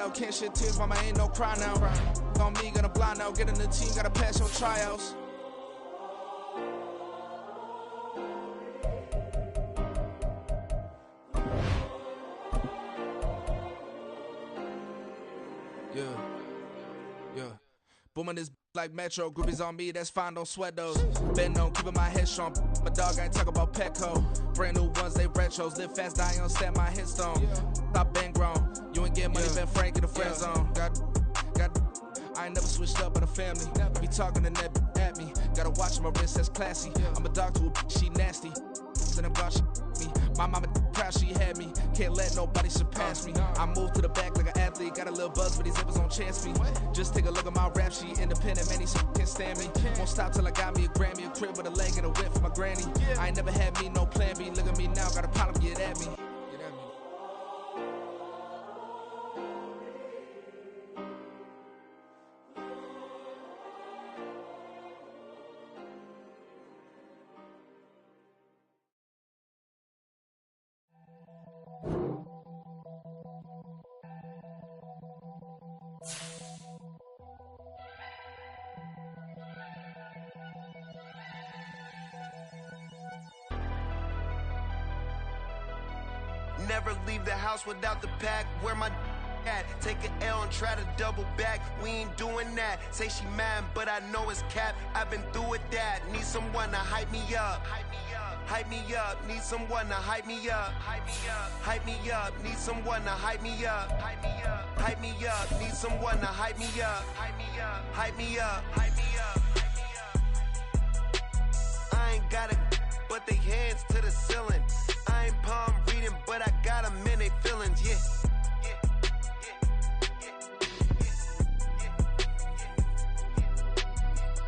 out. Can't shed tears, mama, ain't no cry now. On me, gonna blind out. Get in the team, gotta pass your tryouts. Yeah. Booming this like Metro. Groupies on me, that's fine, don't sweat those. Been on, keeping my head strong. My dog, I ain't talk about Petco. Brand new ones, they retros. Live fast, die on, set my headstone. Stop been grown. You ain't getting money, been Frank in the friend zone. Got. I ain't never switched up in a family. Be talking to that at me. Gotta watch my wrist, that's classy. I'm a dog to a she nasty. And I'm God, she me. My mama proud she had me. Can't let nobody surpass me. I move to the back like an athlete. Got a little buzz, but these zippers don't chance me. Just take a look at my rap sheet. Independent, man, these can't stand me. Won't stop till I got me a Grammy, a crib with a leg and a whip for my granny. I ain't never had me no plan B. Look at me now, got a problem, get at me. Never leave the house without the pack. Where my at? Take an L and try to double back. We ain't doing that. Say she mad, but I know it's cap. I've been through with that. Need someone to hype me up. Hype me up. Need someone to hype me up. Hype me up. Need someone to hype me up. Hype me up. Need someone to hype me up. Hype me up. I ain't got it, but they hands to the ceiling. I ain't palm reading, but I got them in they feelings, yeah.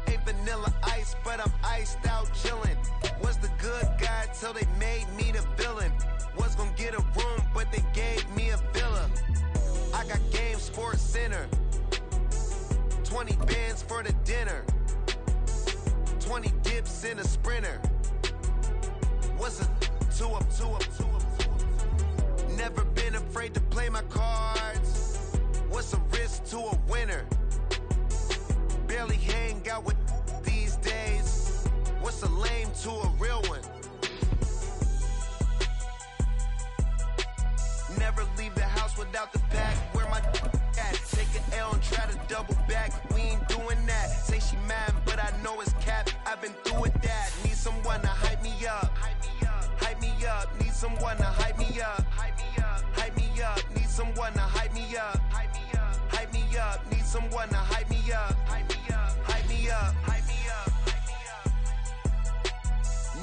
Ain't vanilla ice, but I'm iced out chillin'. Was the good guy till they made me the villain. Was gonna get a room, but they gave me a villa. I got Game Sports Center. 20 bands for the dinner. 20 dips in a Sprinter. What's a two up. Never been afraid to play my cards. What's a risk to a winner? Barely hang out with these days. What's a lame to a real one? Never leave the house without the pack. Where my at? Take an L and try to double back. We ain't doing that. Say she mad, but I know it's cap. I've been through with that. Need someone to hype me up. Hype me up, need someone to hype me up. Hype me up, need someone to hype me up. Hype me up, need someone to hype me up. Hype me up.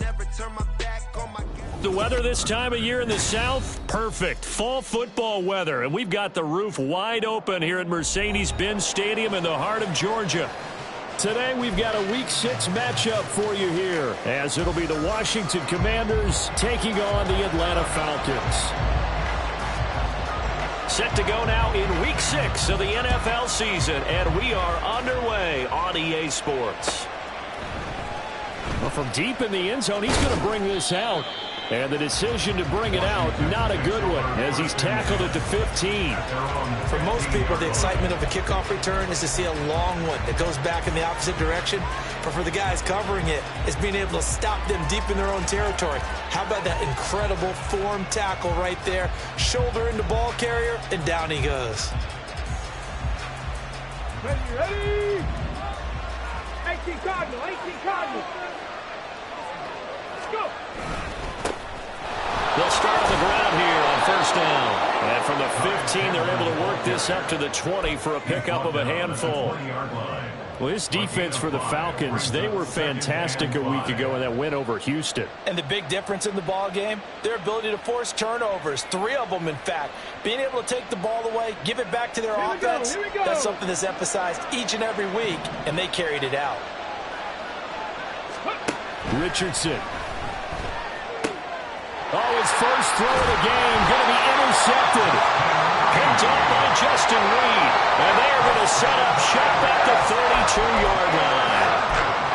Never turn my back on my guy. The weather this time of year in the South, perfect. Fall football weather, and we've got the roof wide open here at Mercedes-Benz Stadium in the heart of Georgia. Today we've got a Week 6 matchup for you here, as it'll be the Washington Commanders taking on the Atlanta Falcons. Set to go now in Week 6 of the NFL season, and we are underway on EA Sports. Well, from deep in the end zone, he's going to bring this out. And the decision to bring it out, not a good one, as he's tackled at the 15. For most people, the excitement of a kickoff return is to see a long one that goes back in the opposite direction. But for the guys covering it, it's being able to stop them deep in their own territory. How about that incredible form tackle right there? Shoulder into ball carrier, and down he goes. Ready? 18 Cardinal. Let's go. They'll start on the ground here on first down. And from the 15, they're able to work this up to the 20 for a pickup of a handful. Well, this defense for the Falcons, they were fantastic a week ago in that win over Houston. And the big difference in the ball game, their ability to force turnovers, 3 of them, in fact. Being able to take the ball away, give it back to their offense, that's something that's emphasized each and every week, and they carried it out. Richardson. Oh, his first throw of the game going to be intercepted. Picked up by Justin Reed. And they are going to set up shop at the 32-yard line.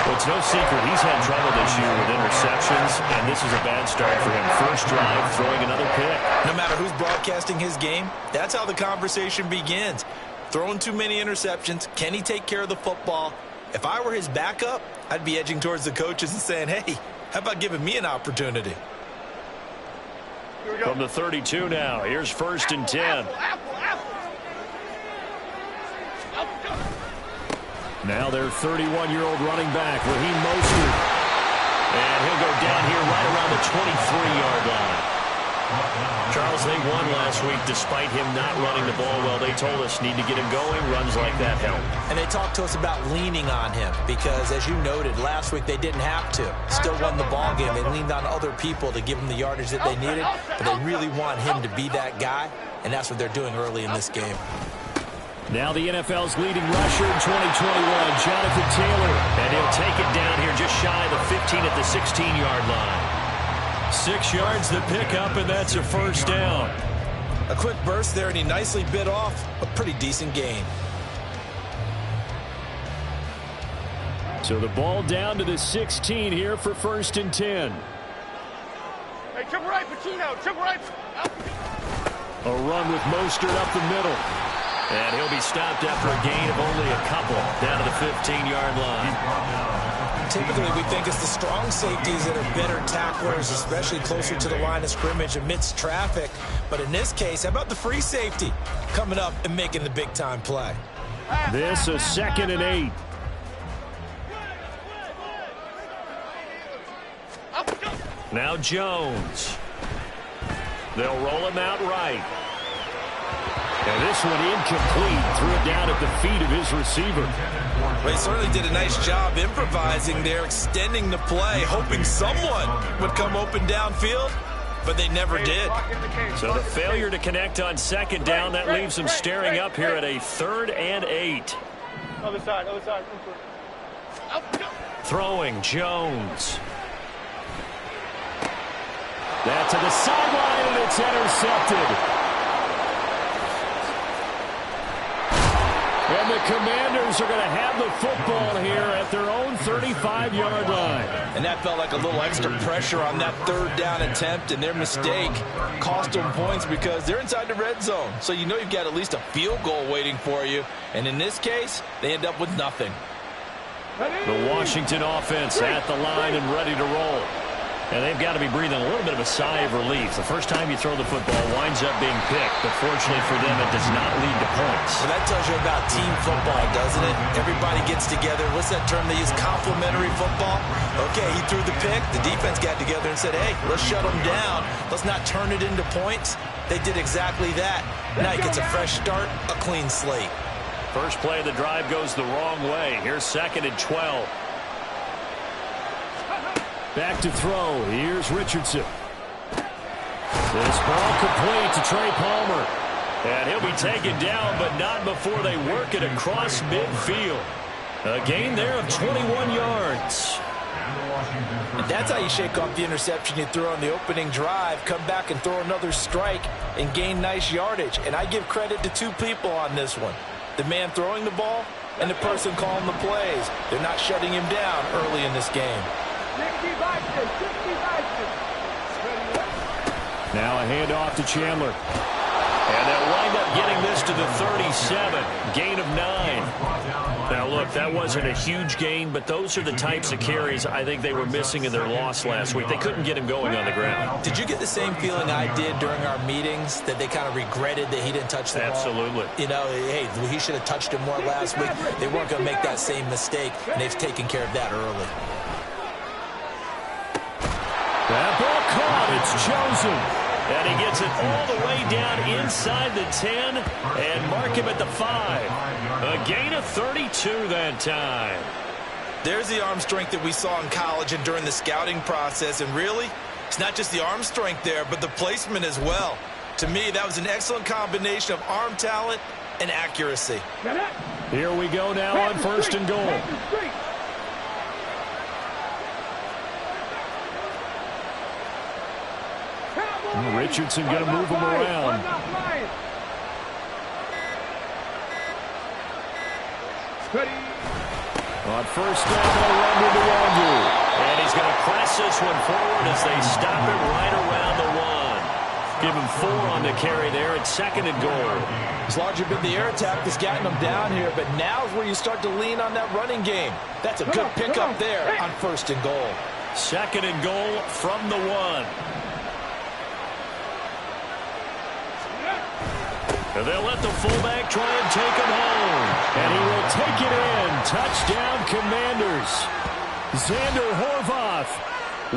Well, it's no secret he's had trouble this year with interceptions, and this is a bad start for him. First drive, throwing another pick. No matter who's broadcasting his game, that's how the conversation begins. Throwing too many interceptions, can he take care of the football? If I were his backup, I'd be edging towards the coaches and saying, hey, how about giving me an opportunity? From the 32 now, here's 1st and 10. Now their 31-year-old running back, Raheem Mostert. And he'll go down here right around the 23-yard line. Charles, they won last week despite him not running the ball well. They told us need to get him going. Runs like that help. And they talked to us about leaning on him because, as you noted, last week they didn't have to. Still won the ball game. They leaned on other people to give them the yardage that they needed, but they really want him to be that guy, and that's what they're doing early in this game. Now the NFL's leading rusher in 2021, Jonathan Taylor. And he'll take it down here just shy of the 15 at the 16-yard line. 6 yards the pickup, and that's a first down. A quick burst there, and he nicely bit off a pretty decent gain. So the ball down to the 16 here for 1st and 10. Hey, triple right, Pacino, triple right. A run with Mostert up the middle. And he'll be stopped after a gain of only a couple down to the 15-yard line. Typically, we think it's the strong safeties that are better tacklers, especially closer to the line of scrimmage amidst traffic. But in this case, how about the free safety coming up and making the big-time play? This a 2nd and 8. Now Jones. They'll roll him out right. And this one incomplete. Threw it down at the feet of his receiver. Well, he certainly did a nice job improvising there, extending the play, hoping someone would come open downfield, but they never did. So the failure to connect on 2nd down, that leaves them staring up here at a 3rd and 8. Other side, other side. Throwing Jones. That to the sideline, and it's intercepted. And the Commanders are going to have the football here at their own 35-yard line. And that felt like a little extra pressure on that 3rd down attempt, and their mistake cost them points because they're inside the red zone. So you know you've got at least a field goal waiting for you. And in this case, they end up with nothing. The Washington offense at the line and ready to roll. And they've got to be breathing a little bit of a sigh of relief. The first time you throw the football winds up being picked, but fortunately for them, it does not lead to points. So that tells you about team football, doesn't it? Everybody gets together. What's that term they use? Complementary football? Okay, he threw the pick. The defense got together and said, hey, let's shut them down. Let's not turn it into points. They did exactly that. Now he gets a fresh start, a clean slate. First play of the drive goes the wrong way. Here's 2nd and 12. Back to throw. Here's Richardson. This ball complete to Trey Palmer. And he'll be taken down, but not before they work it across midfield. A gain there of 21 yards. And that's how you shake off the interception you threw on the opening drive, come back and throw another strike and gain nice yardage. And I give credit to 2 people on this one. The man throwing the ball and the person calling the plays. They're not shutting him down early in this game. Now a handoff to Chandler. And they'll wind up getting this to the 37. Gain of 9. Now, look, that wasn't a huge gain, but those are the types of carries I think they were missing in their loss last week. They couldn't get him going on the ground. Did you get the same feeling I did during our meetings, that they kind of regretted that he didn't touch the ball? Absolutely. You know, hey, he should have touched it more last week. They weren't going to make that same mistake, and they've taken care of that early. That ball caught. It's chosen. And he gets it all the way down inside the 10 and mark him at the 5. A gain of 32 that time. There's the arm strength that we saw in college and during the scouting process. And really, it's not just the arm strength there, but the placement as well. To me, that was an excellent combination of arm talent and accuracy. Here we go now on 1st and goal. Richardson going to move him around. On first down, they'll run to Nwangwu. And he's going to press this one forward as they stop it right around the 1. Give him 4 on the carry there at 2nd and goal. It's largely been the air attack that's gotten them down here, but now is where you start to lean on that running game. That's a good pickup there on 1st and goal. 2nd and goal from the 1. And they'll let the fullback try and take him home. And he will take it in. Touchdown, Commanders. Zander Horvath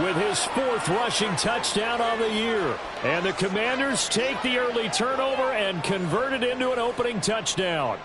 with his 4th rushing touchdown on the year. And the Commanders take the early turnover and convert it into an opening touchdown.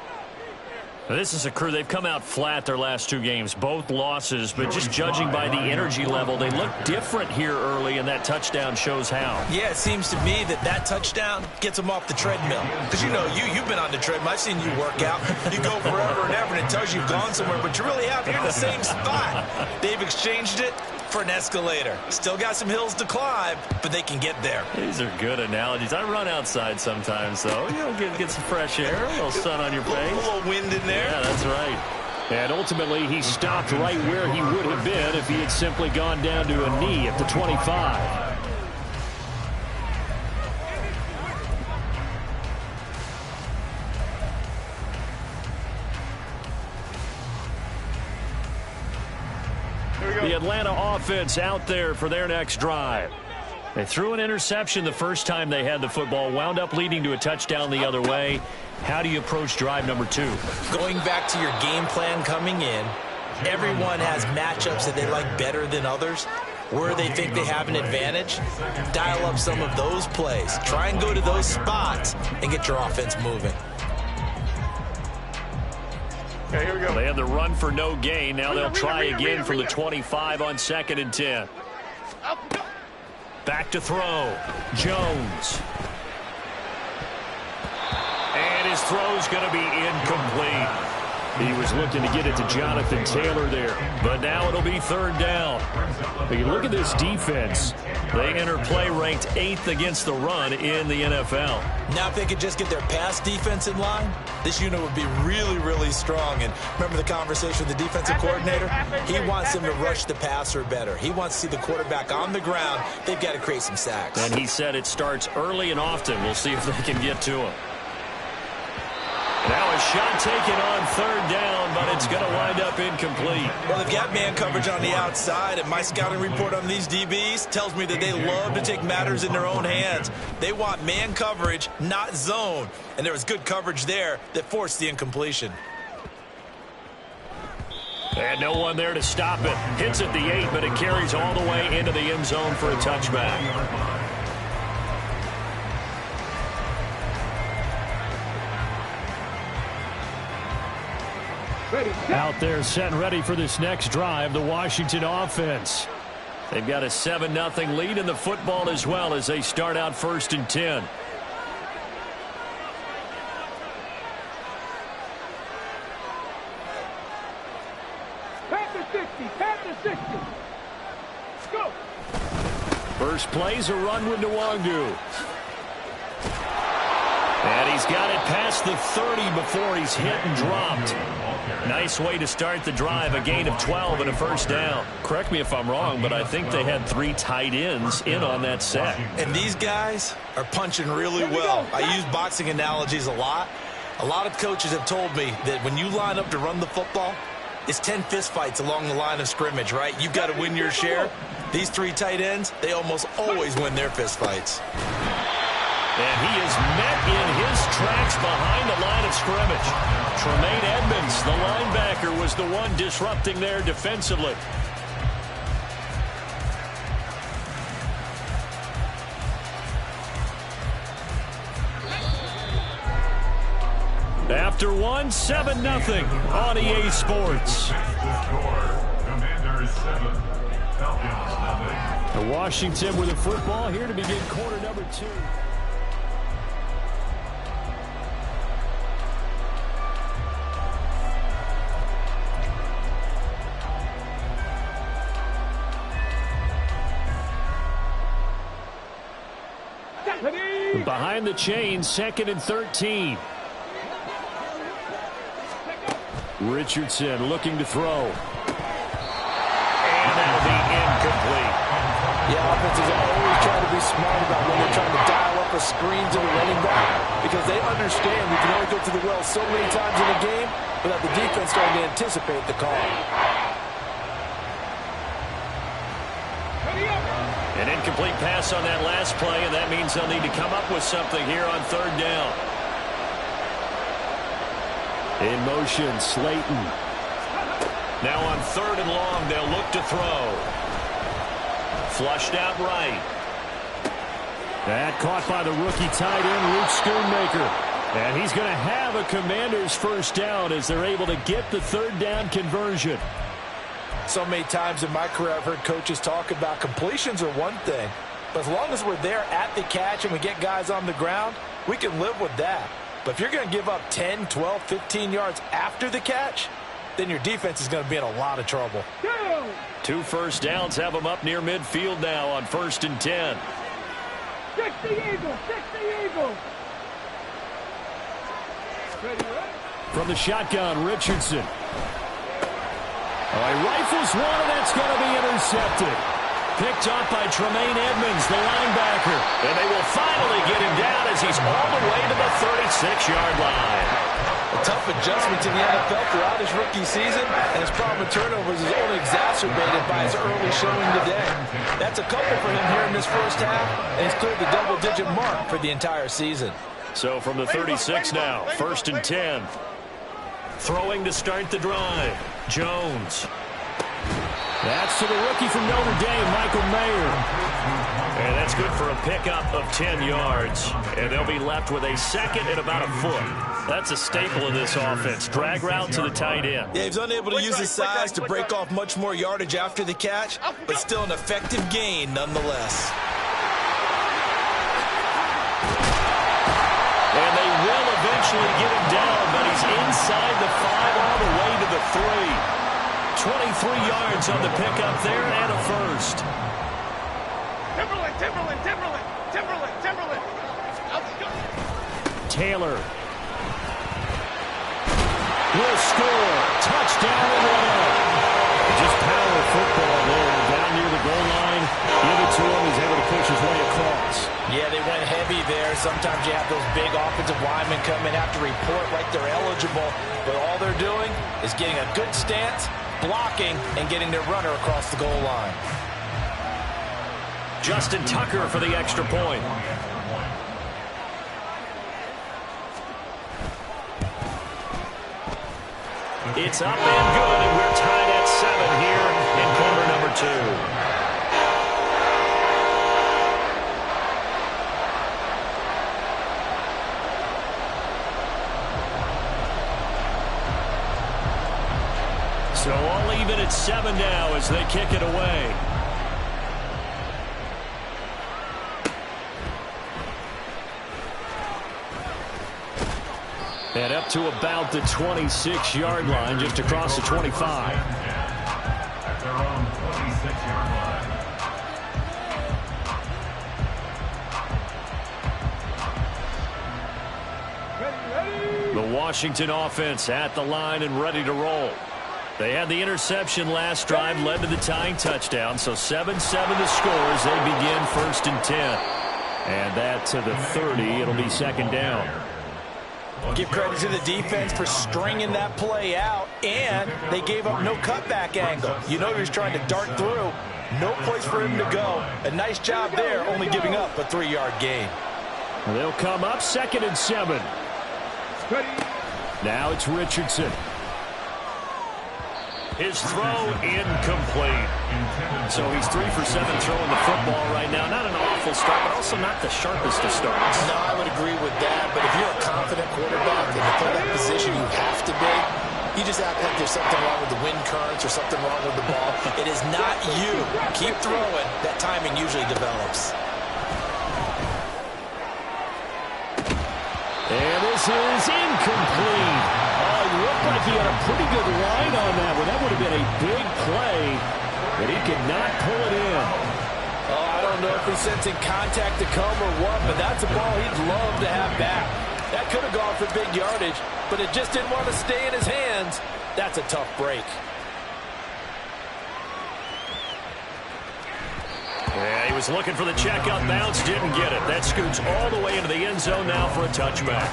This is a crew. They've come out flat their last 2 games, both losses, but just judging by the energy level, they look different here early, and that touchdown shows how. Yeah, it seems to me that touchdown gets them off the treadmill. Because, you've been on the treadmill. I've seen you work out. You go forever and ever, and it tells you you've gone somewhere, but you really have. You're in the same spot. They've exchanged it for an escalator. Still got some hills to climb, but they can get there. These are good analogies. I run outside sometimes, though. Get some fresh air, a little sun on your face. A little wind in there. Yeah, that's right. And ultimately, he stopped right where he would have been if he had simply gone down to a knee at the 25. The Atlanta offense out there for their next drive. They threw an interception the first time they had the football, wound up leading to a touchdown the other way. How do you approach drive number 2? Going back to your game plan coming in, everyone has matchups that they like better than others. Where they think they have an advantage, dial up some of those plays. Try and go to those spots and get your offense moving. Okay, here we go. They had the run for no gain. Now they'll try again from the 25 on 2nd and 10. Back to throw. Jones. And his throw's going to be incomplete. He was looking to get it to Jonathan Taylor there. But now it'll be 3rd down. But you look at this defense. They enter play ranked 8th against the run in the NFL. Now if they could just get their pass defense in line, this unit would be really, really strong. And remember the conversation with the defensive coordinator? He wants them to rush the passer better. He wants to see the quarterback on the ground. They've got to create some sacks. And he said it starts early and often. We'll see if they can get to him. Now a shot taken on 3rd down, but it's going to wind up incomplete. Well, they've got man coverage on the outside, and my scouting report on these DBs tells me that they love to take matters in their own hands. They want man coverage, not zone. And there was good coverage there that forced the incompletion. And no one there to stop it. Hits at the 8, but it carries all the way into the end zone for a touchback. Out there set and ready for this next drive, the Washington offense. They've got a 7-0 lead in the football as well as they start out 1st and 10. Pass to 60. Go. First play's a run with Nwangwu. And he's got it past the 30 before he's hit and dropped. Nice way to start the drive, a gain of 12 and a 1st down. Correct me if I'm wrong, but I think they had 3 tight ends in on that set. And these guys are punching really well. I use boxing analogies a lot. A lot of coaches have told me that when you line up to run the football, it's 10 fistfights along the line of scrimmage, right? You've got to win your share. These 3 tight ends, they almost always win their fistfights. And he is met in his tracks behind the line of scrimmage. Tremaine Edmonds, the linebacker, was the one disrupting there defensively. After 1, 7-0 on EA Sports. The Washington with the football here to begin quarter number 2. Behind the chain, 2nd and 13. Richardson looking to throw. And that'll be incomplete. Yeah, offenses are always trying to be smart about when they're trying to dial up a screen to the running back, because they understand you can only go to the well so many times in a game without the defense starting to anticipate the call. An incomplete pass on that last play, and that means they'll need to come up with something here on third down. In motion, Slayton. Now on third and long, they'll look to throw. Flushed out right. That caught by the rookie tight end, Luke Schoonmaker. And he's going to have a Commanders first down as they're able to get the third down conversion. So many times in my career I've heard coaches talk about completions are one thing, but as long as we're there at the catch and we get guys on the ground, we can live with that. But if you're going to give up 10, 12, 15 yards after the catch, then your defense is going to be in a lot of trouble. 2 first downs have them up near midfield now on 1st and 10. 60 Eagles, 60 Eagles. From the shotgun, Richardson. He rifles one, and that's going to be intercepted. Picked up by Tremaine Edmonds, the linebacker. And they will finally get him down as he's all the way to the 36-yard line. A tough adjustment to the NFL throughout his rookie season, and his problem with turnovers is only exacerbated by his early showing today. That's a couple for him here in this first half, and he's cleared the double-digit mark for the entire season. So from the 36 now, 1st and 10. Throwing to start the drive, Jones. That's to the rookie from Notre Dame, Michael Mayer. And that's good for a pickup of 10 yards. And they'll be left with a second and about a foot. That's a staple of this offense. Drag route to the tight end. Yeah, he's unable to use his size to break off much more yardage after the catch, but still an effective gain nonetheless. And they will eventually get him down, but he's inside the 5 all the way to the 3. 23 yards on the pickup there and a first. Timberland, Timberland, Timberland, Timberland, Timberland. Taylor will score. Touchdown and one. Just power football there. Down near the goal line. Give it to him. He's able to push his way across. Yeah, they went heavy there. Sometimes you have those big offensive linemen come in, have to report like they're eligible. But all they're doing is getting a good stance, blocking, and getting their runner across the goal line. Justin Tucker for the extra point. It's up and good, and we're tied at 7 here in quarter number 2. So all even at 7 now as they kick it away. And up to about the 26-yard line, just across the 25. At their own 26-yard line. The Washington offense at the line and ready to roll. They had the interception last drive, led to the tying touchdown. So 7-7 the score as they begin 1st and 10. And that to the 30. It'll be 2nd down. Give credit to the defense for stringing that play out, and they gave up no cutback angle. You know he was trying to dart through. No place for him to go. A nice job there, only giving up a 3-yard gain. They'll come up 2nd and 7. Now it's Richardson. His throw incomplete. So he's 3 for 7 throwing the football right now. Not an awful start, but also not the sharpest of starts. No, I would agree with that. But if you're a confident quarterback and you play that position you have to be, you just act like there's something wrong with the wind currents or something wrong with the ball. It is not you. Keep throwing. That timing usually develops. And this is incomplete. Oh, it looked like he had a pretty good line on that one. That would have been a big play, but he could not pull it in. Oh, I don't know if he's sensing contact to come or what, but that's a ball he'd love to have back. That could have gone for big yardage, but it just didn't want to stay in his hands. That's a tough break. Yeah, he was looking for the checkout bounce, didn't get it. That scoots all the way into the end zone now for a touchback.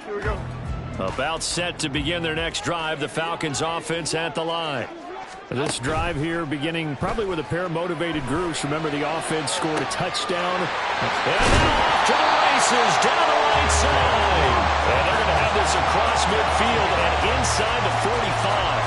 Here we go. About set to begin their next drive, the Falcons offense at the line. This drive here beginning probably with a pair of motivated groups. Remember, the offense scored a touchdown. And now off to the races down the right side. And they're going to have this across midfield and inside the 45.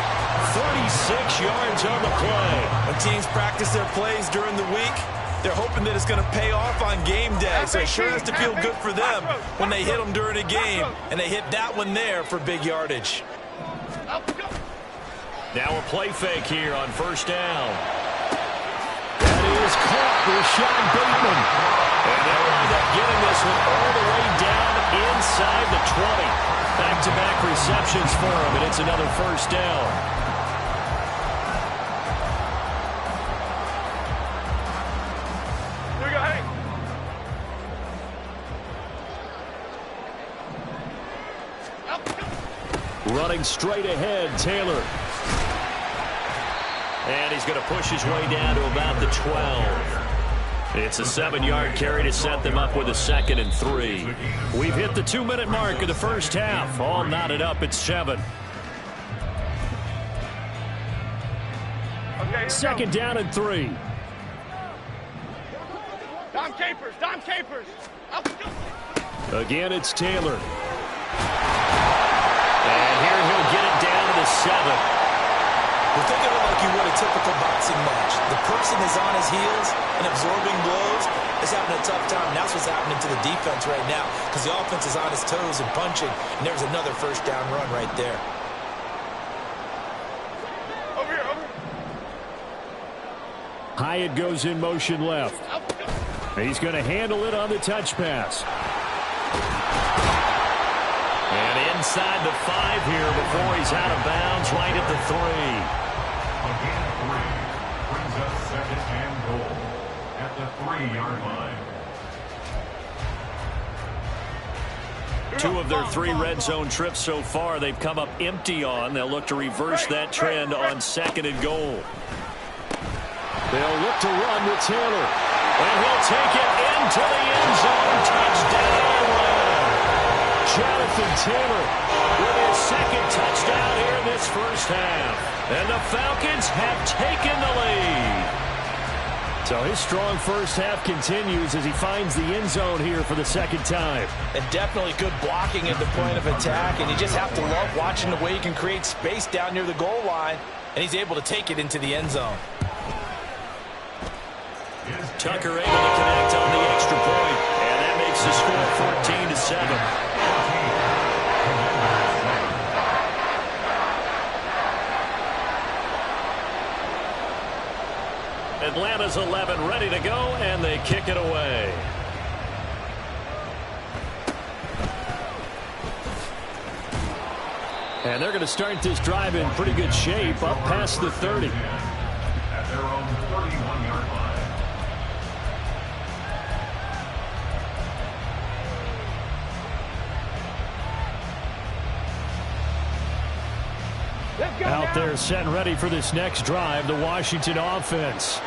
36 yards on the play. When teams practice their plays during the week, they're hoping that it's going to pay off on game day. So it sure has to feel good for them when they hit them during a game. And they hit that one there for big yardage. Now a play fake here on first down. That is caught for Sean Bateman. And they'll wind up getting this one all the way down inside the 20. Back-to-back receptions for him, and it's another first down. Here we go, hey. Running straight ahead, Taylor. And he's going to push his way down to about the 12. It's a 7-yard carry to set them up with a 2nd and 3. We've hit the 2-minute mark of the first half. All knotted up at 7. Okay, Second down and 3. Dom Capers, Dom Capers. Again, it's Taylor. And here he'll get it down to the 7. Well, think of it like you would a typical boxing match. The person is on his heels and absorbing blows is having a tough time. That's what's happening to the defense right now because the offense is on his toes and punching, and there's another first down run right there. Over here, over here. Hyatt goes in motion left. He's going to handle it on the touch pass. And inside the 5 here before he's out of bounds, right at the 3. Again, 3 brings us 2nd and goal at the 3-yard line. 2 of their 3 red zone trips so far they've come up empty on. They'll look to reverse that trend on 2nd and goal. They'll look to run with Taylor. And he'll take it into the end zone. Touchdown! Jonathan Taylor with his 2nd touchdown here in this first half. And the Falcons have taken the lead. So his strong first half continues as he finds the end zone here for the 2nd time. And definitely good blocking at the point of attack, and you just have to love watching the way he can create space down near the goal line, and he's able to take it into the end zone. Tucker able to connect on the extra point, and that makes the score 14-7. Atlanta's 11 ready to go, and they kick it away. And they're going to start this drive in pretty good shape, up past the 30. At their own 31-yard line. Out there set and ready for this next drive, the Washington offense.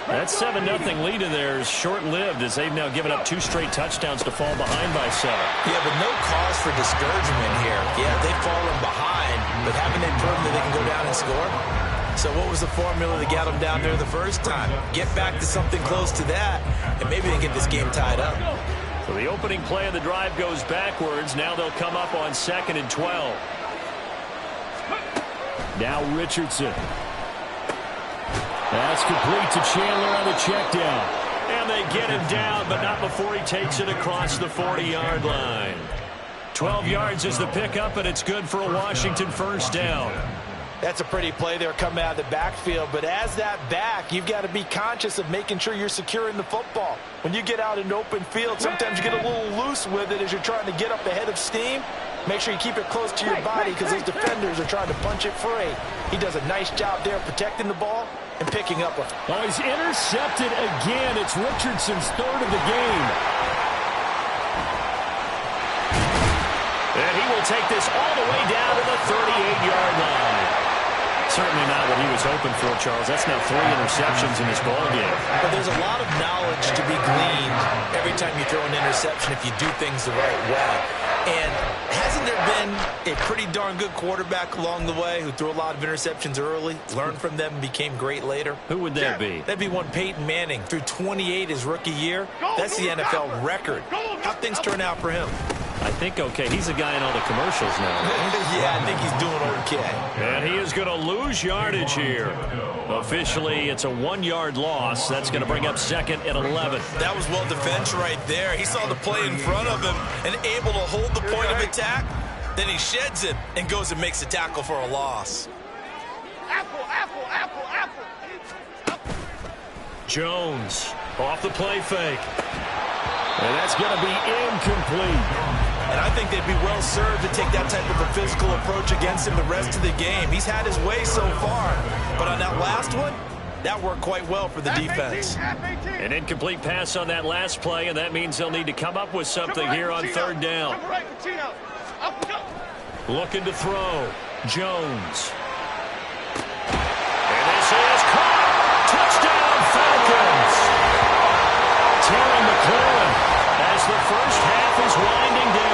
That 7-0 lead of theirs short-lived as they've now given up 2 straight touchdowns to fall behind by 7. Yeah, but no cause for discouragement here. Yeah, they've fallen behind, but haven't they proven that they can go down and score? So what was the formula that got them down there the first time? Get back to something close to that, and maybe they can get this game tied up. So the opening play of the drive goes backwards. Now they'll come up on 2nd and 12. Now Richardson. That's complete to Chandler on the check down. And they get him down, but not before he takes it across the 40-yard line. 12 yards is the pickup, and it's good for a Washington first down. That's a pretty play there coming out of the backfield, but as that back, you've got to be conscious of making sure you're securing the football. When you get out in open field, sometimes you get a little loose with it as you're trying to get up ahead of steam. Make sure you keep it close to your body because those defenders are trying to punch it free. He does a nice job there protecting the ball and picking up a... Oh, he's intercepted again. It's Richardson's third of the game. And he will take this all the way down to the 38-yard line. Certainly not what he was hoping for, Charles. That's now 3 interceptions in this ballgame. But there's a lot of knowledge to be gleaned every time you throw an interception if you do things the right way. And hasn't there been a pretty darn good quarterback along the way who threw a lot of interceptions early, learned from them, and became great later? Who would that be? That'd be one Peyton Manning. Threw 28 his rookie year. That's the NFL record. How'd things turn out for him? I think okay. He's a guy in all the commercials now. Yeah, I think he's doing okay. And he is going to lose yardage here. Officially, it's a 1-yard loss. That's going to bring up 2nd and 11. That was well defense right there. He saw the play in front of him and able to hold the point of attack. Then he sheds it and goes and makes a tackle for a loss. Jones off the play fake. And that's going to be incomplete. And I think they'd be well served to take that type of a physical approach against him the rest of the game. He's had his way so far. But on that last one, that worked quite well for the defense. An incomplete pass on that last play, and that means they'll need to come up with something here on 3rd down. Looking to throw. Jones. And this is caught. Touchdown, Falcons. Terry McLaurin as the first half is winding down.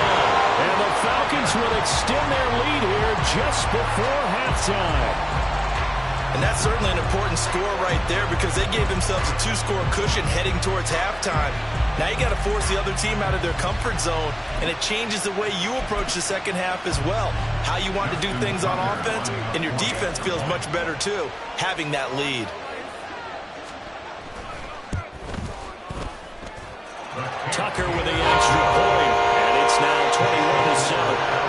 And the Falcons will extend their lead here just before halftime. And that's certainly an important score right there because they gave themselves a 2-score cushion heading towards halftime. Now you got to force the other team out of their comfort zone, and it changes the way you approach the second half as well. How you want to do things on offense, and your defense feels much better too, having that lead. Tucker with the extra point, and it's now 21-7.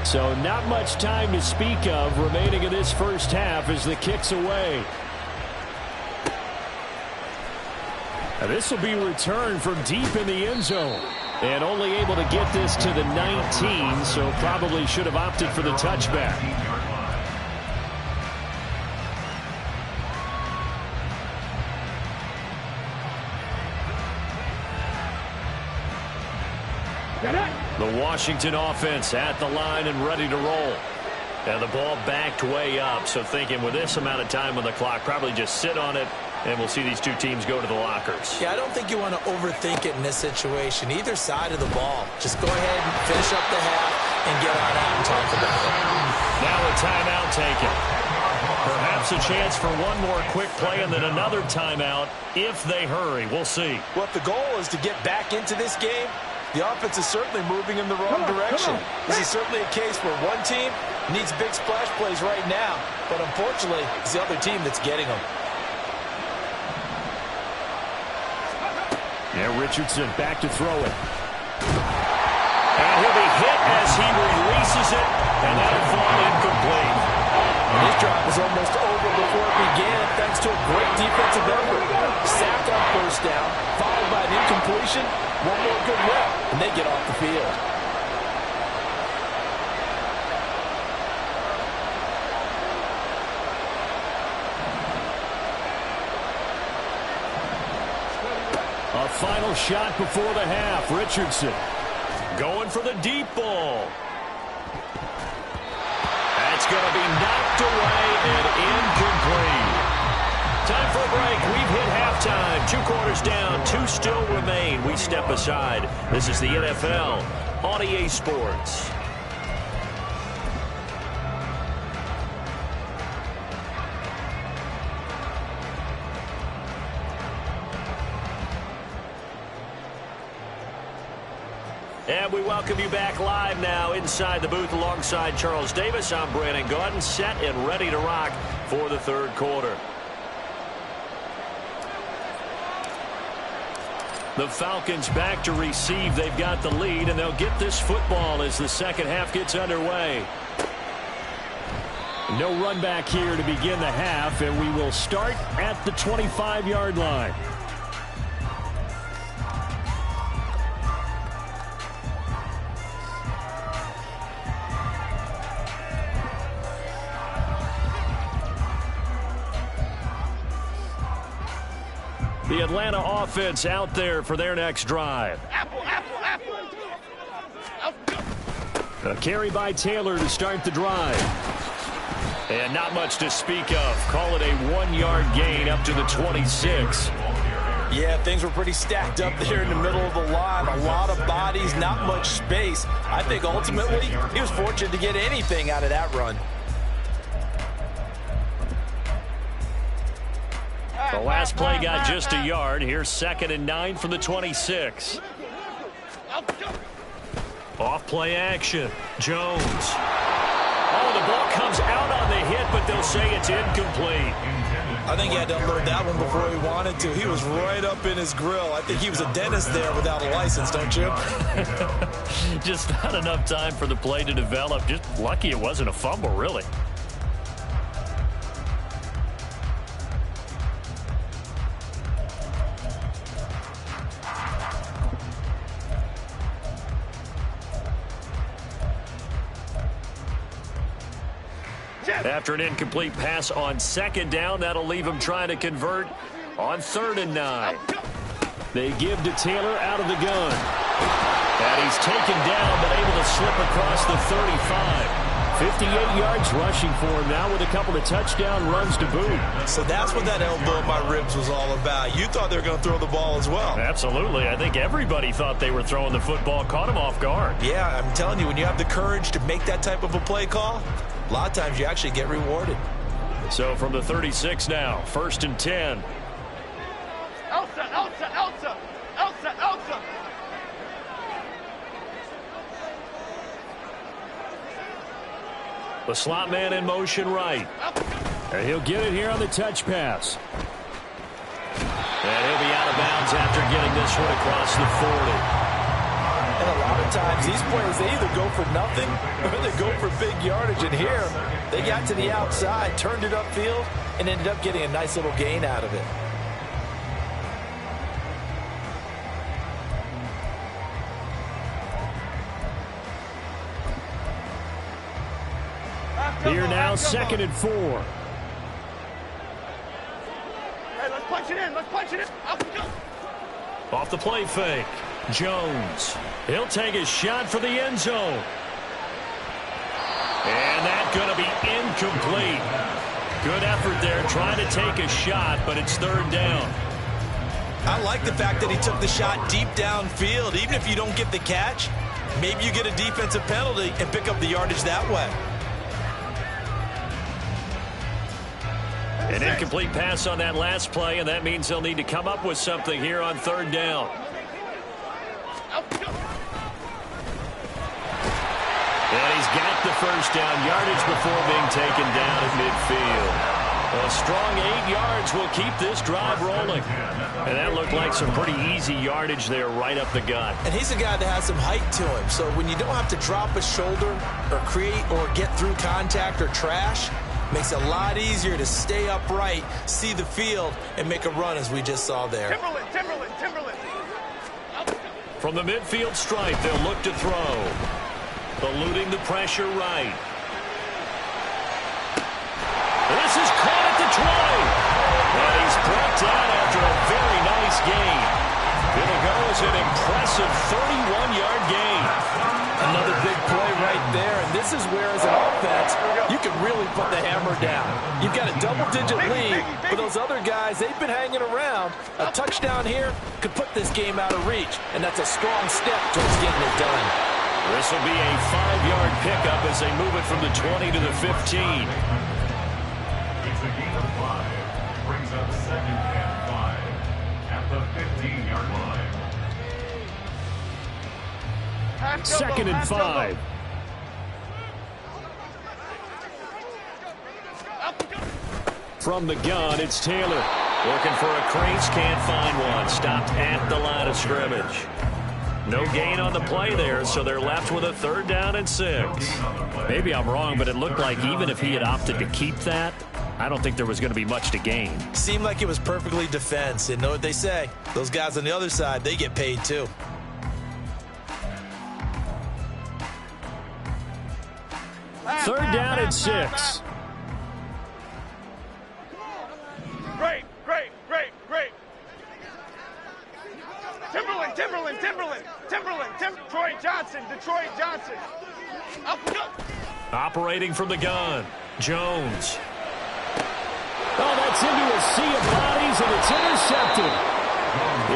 So not much time to speak of remaining in this first half as the kick's away. And this will be returned from deep in the end zone. And only able to get this to the 19, so probably should have opted for the touchback. The Washington offense at the line and ready to roll. And the ball backed way up, so thinking with this amount of time on the clock, probably just sit on it, and we'll see these two teams go to the lockers. Yeah, I don't think you want to overthink it in this situation. Either side of the ball. Just go ahead and finish up the half and get on out and talk about it. Now a timeout taken. Perhaps a chance for one more quick play and then another timeout if they hurry. We'll see. Well, if the goal is to get back into this game, the offense is certainly moving in the wrong direction. This is certainly a case where one team needs big splash plays right now, but unfortunately, it's the other team that's getting them. Yeah, Richardson back to throw it. And he'll be hit as he releases it, and that'll fall incomplete. And this drive was almost over before it began thanks to a great defensive effort. Sacked on first down, followed by an incompletion. One more good rep, and they get off the field. A final shot before the half. Richardson going for the deep ball. That's going to be knocked away and incomplete. Time for a break. We've hit halftime. 2 quarters down. 2 still remain. We step aside. This is the NFL on EA Sports. And we welcome you back live now inside the booth alongside Charles Davis. I'm Brandon Gaudin, set and ready to rock for the third quarter. The Falcons back to receive. They've got the lead, and they'll get this football as the second half gets underway. No run back here to begin the half, and we will start at the 25-yard line. The Atlanta offense out there for their next drive. A carry by Taylor to start the drive. And not much to speak of. Call it a 1-yard gain up to the 26. Yeah, things were pretty stacked up there in the middle of the line. A lot of bodies, not much space. I think ultimately he was fortunate to get anything out of that run. The last play got just a yard. Here's 2nd and 9 from the 26. Off play action. Jones. Oh, the ball comes out on the hit, but they'll say it's incomplete. I think he had to unload that one before he wanted to. He was right up in his grill. I think he was a dentist there without a license, don't you? Just not enough time for the play to develop. Just lucky it wasn't a fumble, really. After an incomplete pass on 2nd down, that'll leave him trying to convert on 3rd and 9. They give to Taylor out of the gun. And he's taken down, but able to slip across the 35. 58 yards rushing for him now with a couple of touchdown runs to boot. So that's what that elbow in my ribs was all about. You thought they were going to throw the ball as well. Absolutely. I think everybody thought they were throwing the football, caught him off guard. Yeah, I'm telling you, when you have the courage to make that type of a play call, a lot of times you actually get rewarded. So from the 36 now, 1st and 10. Elsa, Elsa, Elsa, Elsa, Elsa. The slot man in motion right. And he'll get it here on the touch pass. And he'll be out of bounds after getting this one across the 40. And a lot of times these plays, they either go for nothing or they go for big yardage. And here, they got to the outside, turned it upfield, and ended up getting a nice little gain out of it. Here now, 2nd and 4. Hey, let's punch it in. Let's punch it in. Off the play fake. Jones. He'll take a shot for the end zone. And that's going to be incomplete. Good effort there trying to take a shot, but it's 3rd down. I like the fact that he took the shot deep downfield. Even if you don't get the catch, maybe you get a defensive penalty and pick up the yardage that way. An incomplete pass on that last play, and that means they'll need to come up with something here on 3rd down. And he's got the 1st down yardage before being taken down at midfield. A strong 8 yards will keep this drive rolling. And that looked like some pretty easy yardage there right up the gut. And he's a guy that has some height to him. So when you don't have to drop a shoulder or create or get through contact or trash, makes it a lot easier to stay upright, see the field, and make a run as we just saw there. Timberland, Timberland, Timberland. From the midfield stripe, they'll look to throw. Eluding the pressure right. This is caught at the 20. And he's brought down after a very nice gain. It'll go as an impressive 31-yard gain. Another big play right there, and this is where, as an offense, you can really put the hammer down. You've got a double-digit lead, but those other guys, they've been hanging around. A touchdown here could put this game out of reach, and that's a strong step towards getting it done. This will be a 5-yard pickup as they move it from the 20 to the 15. It's a gain of 5. Brings up 2nd and 5 at the 15-yard line. 2nd and 5. From the gun, it's Taylor. Looking for a crease, can't find one. Stopped at the line of scrimmage. No gain on the play there, so they're left with a 3rd down and 6. Maybe I'm wrong, but it looked like even if he had opted to keep that, I don't think there was going to be much to gain. Seemed like it was perfectly defense. And know what they say? Those guys on the other side, they get paid too. Third down and 6. Great. Timberland. Detroit Johnson. Up. Operating from the gun, Jones. Oh, that's into a sea of bodies, and it's intercepted.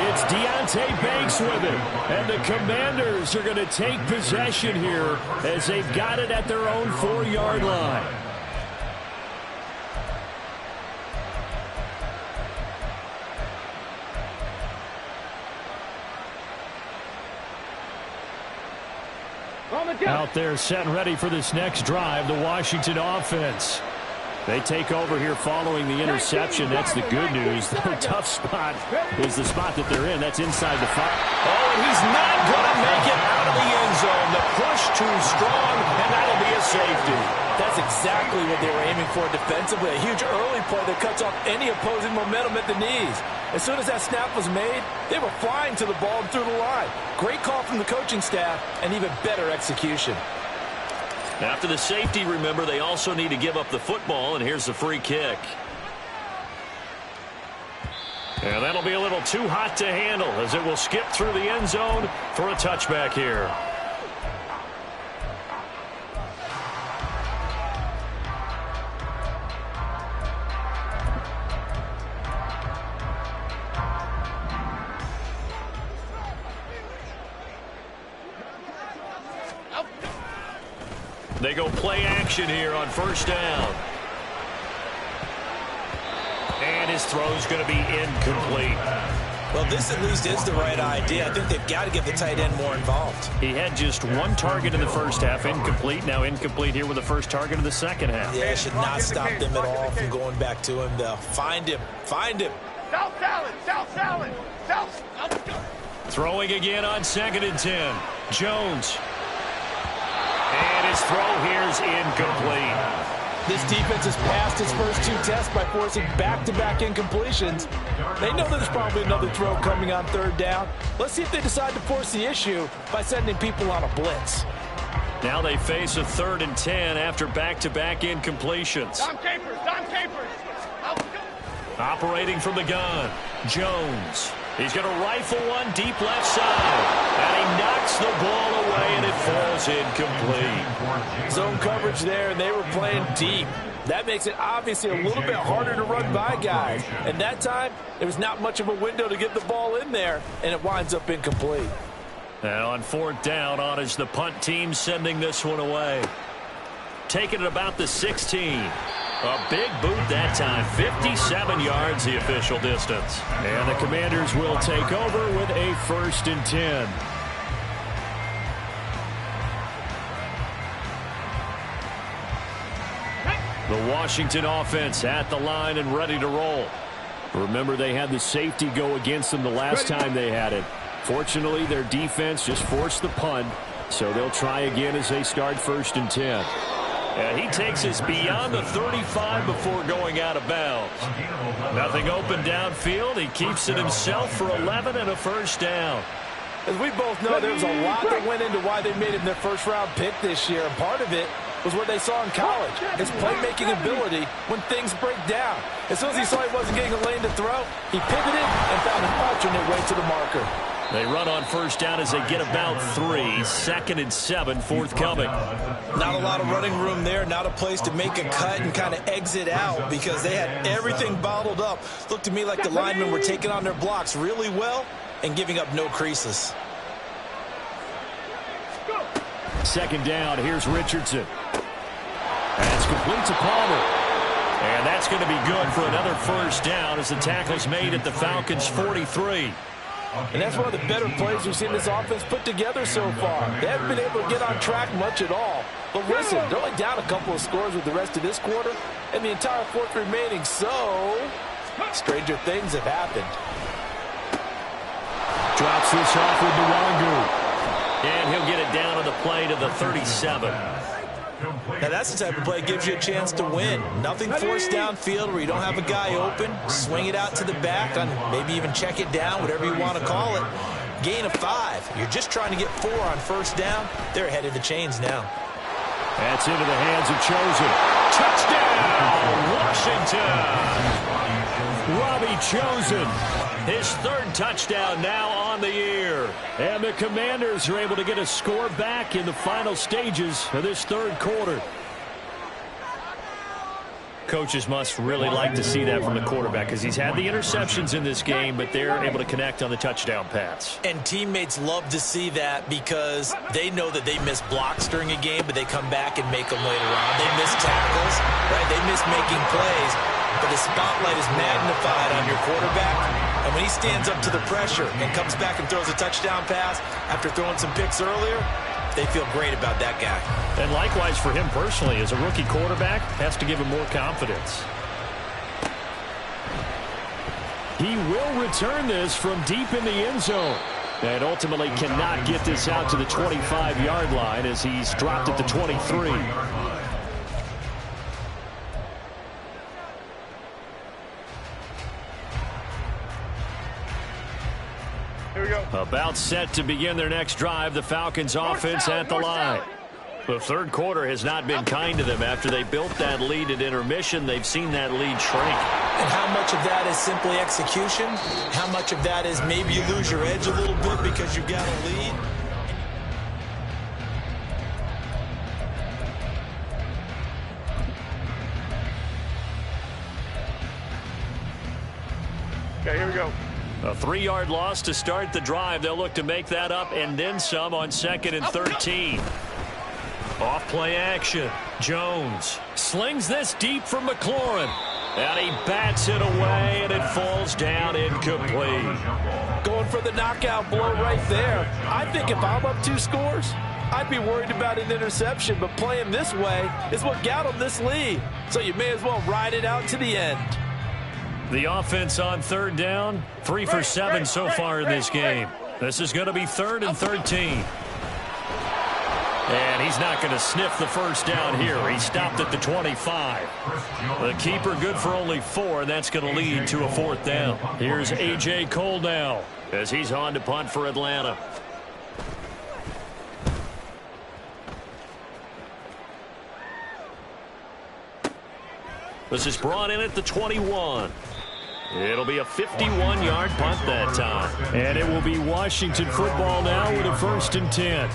It's Deonte Banks with it. And the Commanders are going to take possession here as they've got it at their own 4-yard line. Out there set and ready for this next drive, the Washington offense. They take over here following the interception. That's the good news. The tough spot is the spot that they're in. That's inside the 5. Oh, and he's not going to make it out of the end zone. The push too strong, and that'll be a safety. That's exactly what they were aiming for defensively. A huge early play that cuts off any opposing momentum at the knees. As soon as that snap was made, they were flying to the ball and through the line. Great call from the coaching staff and even better execution. After the safety, remember, they also need to give up the football, and here's the free kick. And that'll be a little too hot to handle as it will skip through the end zone for a touchback here. They go play action here on 1st down. And his throw's going to be incomplete. Well, this at least is the right idea. I think they've got to get the tight end more involved. He had just 1 target in the first half, incomplete. Now incomplete here with the first target of the second half. Yeah, it should not stop them at all from going back to him, though. Find him. South salad. Throwing again on 2nd and 10. Jones. And his throw here is incomplete. This defense has passed its first 2 tests by forcing back-to-back incompletions. They know there's probably another throw coming on 3rd down. Let's see if they decide to force the issue by sending people on a blitz. Now they face a 3rd and 10 after back-to-back incompletions. Dom Capers. Operating from the gun, Jones. He's going to rifle one deep left side. And he knocks the ball away, and it falls incomplete. Zone coverage there, and they were playing deep. That makes it obviously a little bit harder to run by guys. And that time, there was not much of a window to get the ball in there, and it winds up incomplete. And on 4th down, on is the punt team sending this one away. Taking it about the 16. A big boot that time, 57 yards the official distance. And the Commanders will take over with a 1st and 10. The Washington offense at the line and ready to roll. Remember, they had the safety go against them the last time they had it. Fortunately, their defense just forced the punt, so they'll try again as they start 1st and 10. He takes us beyond the 35 before going out of bounds. Nothing open downfield. He keeps it himself for 11 and a 1st down. As we both know, there was a lot that went into why they made him their first-round pick this year, and part of it was what they saw in college, his playmaking ability when things break down. As soon as he saw he wasn't getting a lane to throw, he pivoted and found an alternate way to the marker. They run on 1st down as they get about 3. 2nd and 7 forthcoming. Not a lot of running room there. Not a place to make a cut and kind of exit out because they had everything bottled up. Looked to me like the linemen were taking on their blocks really well and giving up no creases. 2nd down. Here's Richardson. That's complete to Palmer. And that's going to be good for another 1st down as the tackle's made at the Falcons' 43. And that's one of the better plays we've seen this offense put together so far. They haven't been able to get on track much at all. But listen, they're only down a couple of scores with the rest of this quarter and the entire fourth remaining, so stranger things have happened. Drops this off with Nwangu. And he'll get it down on the play to the 37. Now that's the type of play that gives you a chance to win. Nothing forced downfield where you don't have a guy open. Swing it out to the back, and maybe even check it down, whatever you want to call it. Gain of 5. You're just trying to get 4 on first down. They're ahead of the chains now. That's into the hands of Chosen. Touchdown, Washington! Robbie Chosen, his 3rd touchdown now on the year. And the Commanders are able to get a score back in the final stages of this 3rd quarter. Coaches must really like to see that from the quarterback because he's had the interceptions in this game, but they're able to connect on the touchdown pass. And teammates love to see that because they know that they miss blocks during a game, but they come back and make them later on. They miss tackles, right? They miss making plays, but the spotlight is magnified on your quarterback. And when he stands up to the pressure and comes back and throws a touchdown pass after throwing some picks earlier, they feel great about that guy. And likewise for him personally, as a rookie quarterback, has to give him more confidence. He will return this from deep in the end zone. And ultimately cannot get this out to the 25-yard line as he's dropped at the 23. Here we go. About set to begin their next drive, the Falcons offense at the line. The 3rd quarter has not been kind to them. After they built that lead at intermission, they've seen that lead shrink. And how much of that is simply execution? How much of that is maybe you lose your edge a little bit because you've got a lead? Okay, here we go. A 3-yard loss to start the drive. They'll look to make that up and then some on 2nd and 13. Off play action. Jones slings this deep for McLaurin. And he bats it away, and it falls down incomplete. Going for the knockout blow right there. I think if I'm up 2 scores, I'd be worried about an interception, but playing this way is what got them this lead. So you may as well ride it out to the end. The offense on 3rd down, 3 for 7 so far in this game. This is going to be 3rd and 13. And he's not going to sniff the first down here. He stopped at the 25. The keeper good for only 4, and that's going to lead to a 4th down. Here's A.J. Cole now as he's on to punt for Atlanta. This is brought in at the 21. It'll be a 51-yard punt that time. And it will be Washington football now with a 1st and 10.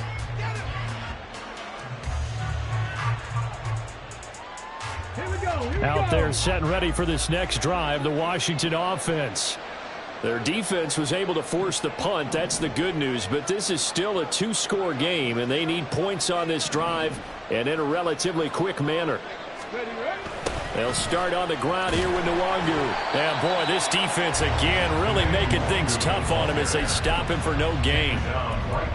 Out there set and ready for this next drive, the Washington offense. Their defense was able to force the punt. That's the good news. But this is still a 2-score game, and they need points on this drive and in a relatively quick manner. They'll start on the ground here with Nwangu. And, boy, this defense, again, really making things tough on him as they stop him for no gain.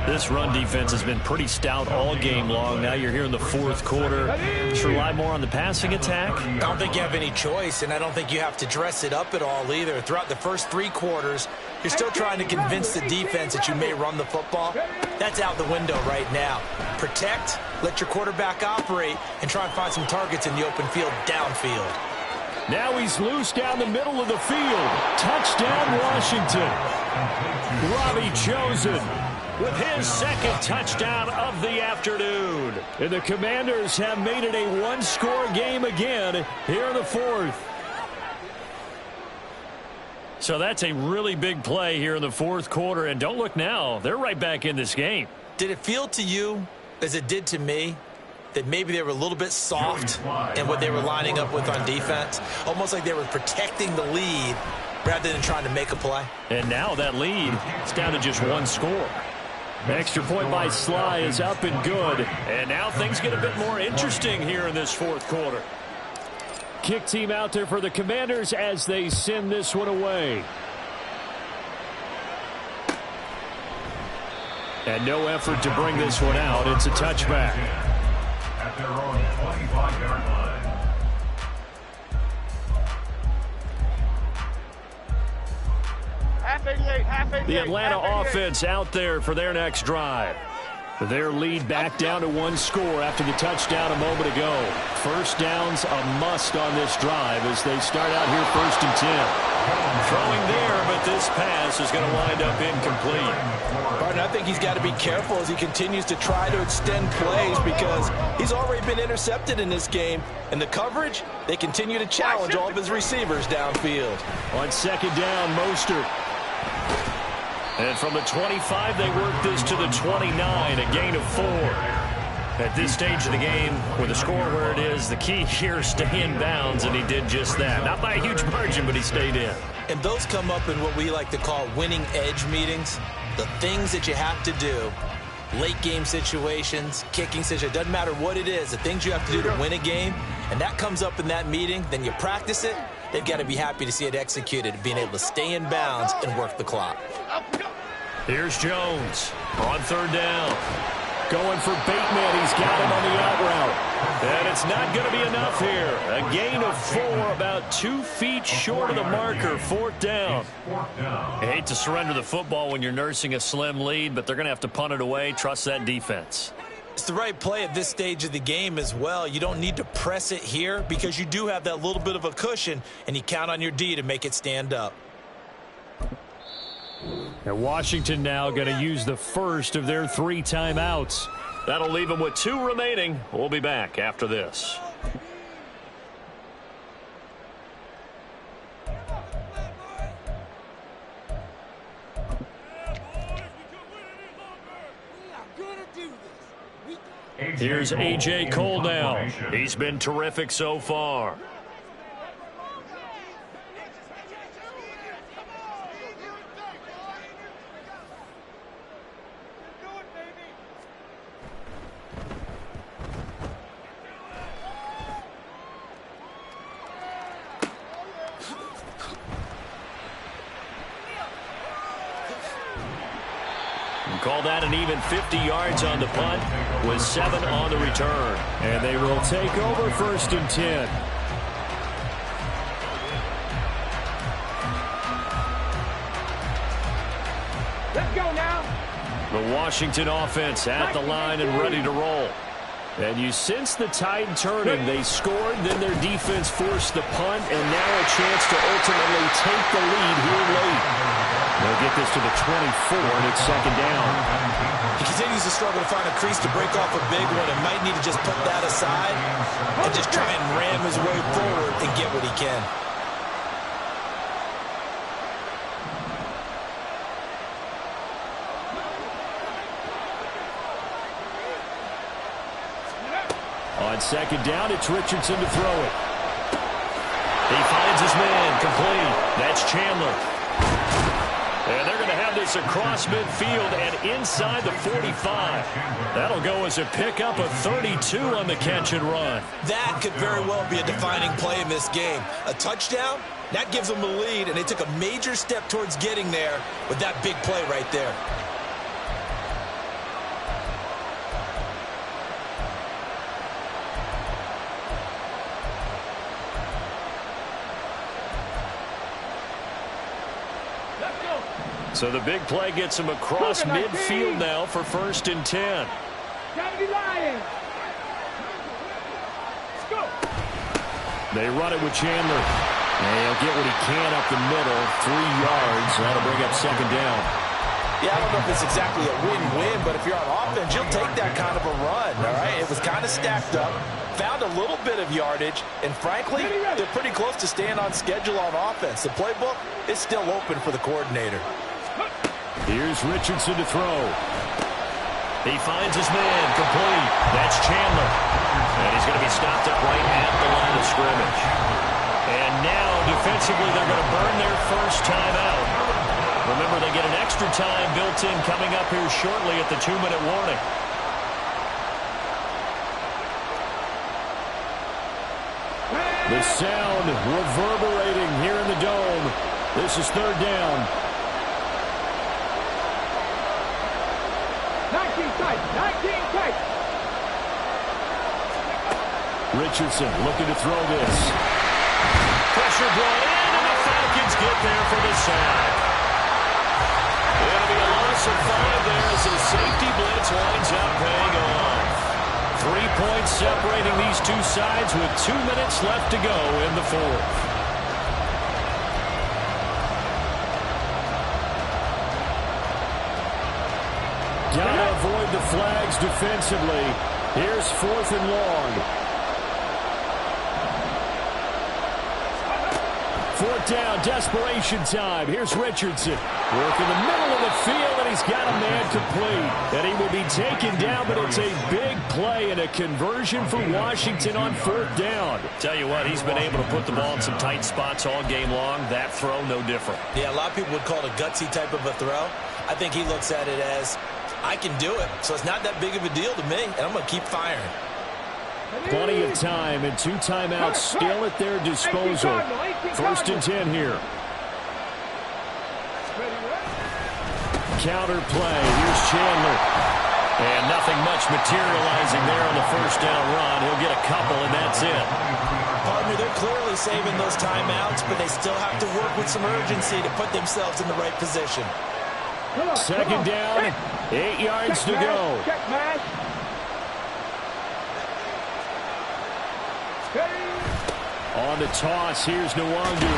This run defense has been pretty stout all game long. Now you're here in the 4th quarter. Just rely more on the passing attack. I don't think you have any choice, and I don't think you have to dress it up at all either. Throughout the first 3 quarters, you're still trying to convince the defense that you may run the football. That's out the window right now. Protect, let your quarterback operate, and try and find some targets in the open field downfield. Now he's loose down the middle of the field. Touchdown, Washington. Robbie Chosen with his 2nd touchdown of the afternoon. And the Commanders have made it a 1-score game again here in the 4th. So that's a really big play here in the 4th quarter. And don't look now, they're right back in this game. Did it feel to you, as it did to me, that maybe they were a little bit soft in what they were lining up with on defense? Almost like they were protecting the lead rather than trying to make a play. And now that lead is down to just 1 score. Extra point by Sly is up and good. And now things get a bit more interesting here in this 4th quarter. Kick team out there for the Commanders as they send this one away. And no effort to bring this one out. It's a touchback. at their own 25-yard line. Half 88, half 88. The Atlanta half 88. offense out there for their next drive. Their lead back down to one score after the touchdown a moment ago. First down's a must on this drive as they start out here 1st and 10. Throwing there, but this pass is going to wind up incomplete. Barton, I think he's got to be careful as he continues to try to extend plays because he's already been intercepted in this game. And the coverage, they continue to challenge all of his receivers downfield. On 2nd down, Mostert. And from the 25, they work this to the 29, a gain of 4. At this stage of the game, with the score where it is, the key here is stay in bounds, and he did just that. Not by a huge margin, but he stayed in. And those come up in what we like to call winning edge meetings. The things that you have to do, late game situations, kicking situations, doesn't matter what it is, the things you have to do to win a game, and that comes up in that meeting, then you practice it. They've got to be happy to see it executed, being able to stay in bounds and work the clock. Here's Jones on 3rd down. Going for Bateman. He's got him on the out route. And it's not going to be enough here. A gain of 4, about 2 feet short of the marker. 4th down. I hate to surrender the football when you're nursing a slim lead, but they're going to have to punt it away. Trust that defense. It's the right play at this stage of the game as well. You don't need to press it here because you do have that little bit of a cushion, and you count on your D to make it stand up. And Washington now going to use the first of their 3 timeouts. That'll leave them with 2 remaining. We'll be back after this. Here's A.J. Cole now. He's been terrific so far. Call that an even 50 yards on the punt with 7 on the return. And they will take over 1st and 10. Let's go now. The Washington offense at the line and ready to roll. And you sense the tide turning. They scored, then their defense forced the punt, and now a chance to ultimately take the lead here late. They'll get this to the 24, and it's 2nd down. He continues to struggle to find a crease to break off a big one and might need to just put that aside and just try and ram his way forward and get what he can. On 2nd down, it's Richardson to throw it. He finds his man, complete. That's Chandler. And they're going to have this across midfield and inside the 45. That'll go as a pickup of 32 on the catch and run. That could very well be a defining play in this game. A touchdown, that gives them the lead, and they took a major step towards getting there with that big play right there. So the big play gets him across midfield now for 1st and 10. They run it with Chandler. And he'll get what he can up the middle, 3 yards. That'll bring up 2nd down. Yeah, I don't know if it's exactly a win-win, but if you're on offense, you'll take that kind of a run, all right? It was kind of stacked up, found a little bit of yardage, and frankly, they're pretty close to staying on schedule on offense. The playbook is still open for the coordinator. Here's Richardson to throw. He finds his man, complete. That's Chandler. And he's going to be stopped up right at the line of scrimmage. And now, defensively, they're going to burn their first timeout. Remember, they get an extra time built in coming up here shortly at the 2-minute warning. The sound reverberating here in the dome. This is 3rd down. 19 tight, 19 tight. Richardson looking to throw this. Pressure brought in, and the Falcons get there for the sack. It'll be a loss of 5 there as the safety blitz winds up paying off. 3 points separating these two sides with 2 minutes left to go in the fourth. Gotta avoid the flags defensively. Here's 4th and long. 4th down, desperation time. Here's Richardson. Work in the middle of the field, and he's got a man complete. And he will be taken down, but it's a big play and a conversion for Washington on 4th down. Tell you what, he's been able to put the ball in some tight spots all game long. That throw, no different. Yeah, a lot of people would call it a gutsy type of a throw. I think he looks at it as, I can do it, so it's not that big of a deal to me, and I'm going to keep firing. Plenty of time and 2 timeouts still at their disposal. 1st and 10 here. Counter play. Here's Chandler. And nothing much materializing there on the 1st down run. He'll get a couple, and that's it. Partner, they're clearly saving those timeouts, but they still have to work with some urgency to put themselves in the right position. 2nd down, 8 yards to go. On the toss, here's Nwangu.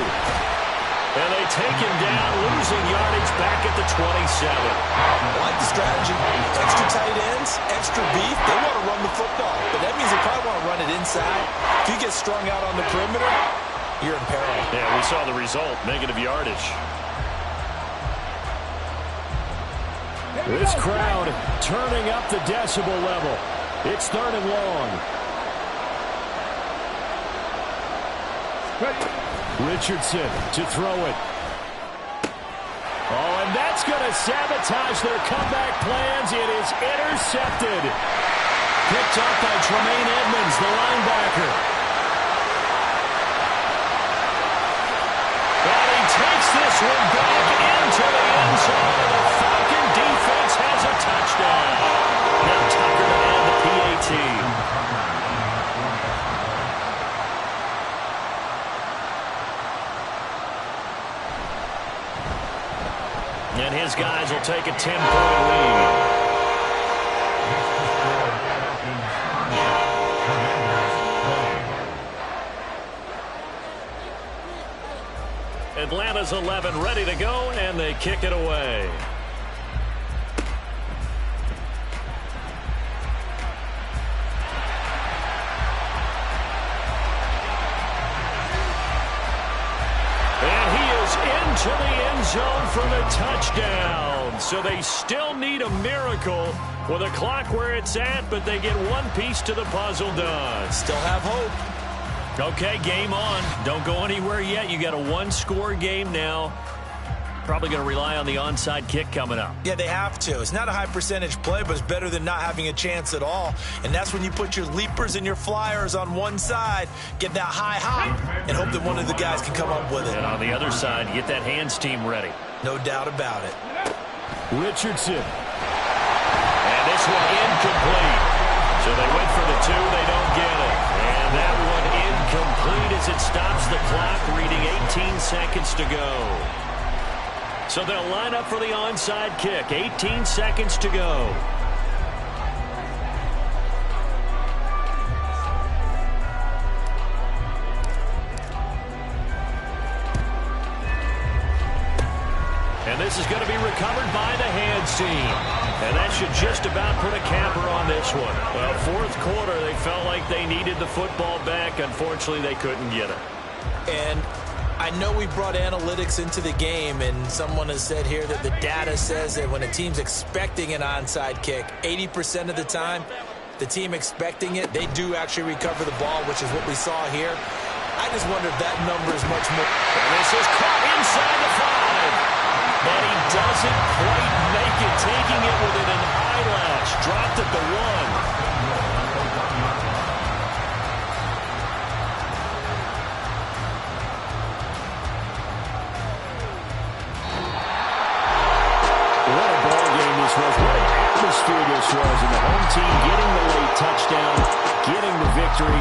And they take him down, losing yardage back at the 27. I like the strategy. Extra tight ends, extra beef. They want to run the football, but that means they probably want to run it inside. If you get strung out on the perimeter, you're in peril. Yeah, we saw the result, negative yardage. This crowd turning up the decibel level. It's 3rd and long. Richardson to throw it. Oh, and that's going to sabotage their comeback plans. It is intercepted. Picked up by Tremaine Edmonds, the linebacker. And he takes this one back into the end zone. The Falcon defense has a touchdown. Now Tucker to add the PAT. And his guys will take a 10-point lead. Atlanta's 11 ready to go, and they kick it away. To the end zone for the touchdown. So they still need a miracle with a clock where it's at, but they get one piece to the puzzle done. Still have hope. Okay, game on. Don't go anywhere yet. You got a 1-score game now. Probably going to rely on the onside kick coming up. Yeah, they have to. It's not a high percentage play, but it's better than not having a chance at all. And that's when you put your leapers and your flyers on one side, get that high hop, and hope that one of the guys can come up with it. And on the other side, get that hands team ready. No doubt about it. Richardson. And this one incomplete. So they went for the 2. They don't get it. And that one incomplete as it stops the clock, reading 18 seconds to go. So they'll line up for the onside kick. 18 seconds to go. And this is going to be recovered by the hands team. And that should just about put a capper on this one. Well, 4th quarter, they felt like they needed the football back. Unfortunately, they couldn't get it. And I know we brought analytics into the game, and someone has said here that the data says that when a team's expecting an onside kick, 80% of the time, the team expecting it, they do actually recover the ball, which is what we saw here. I just wonder if that number is much more. And this is caught inside the 5. But he doesn't quite make it, taking it within an eyelash. Dropped at the 1. This was, and the home team getting the late touchdown, getting the victory.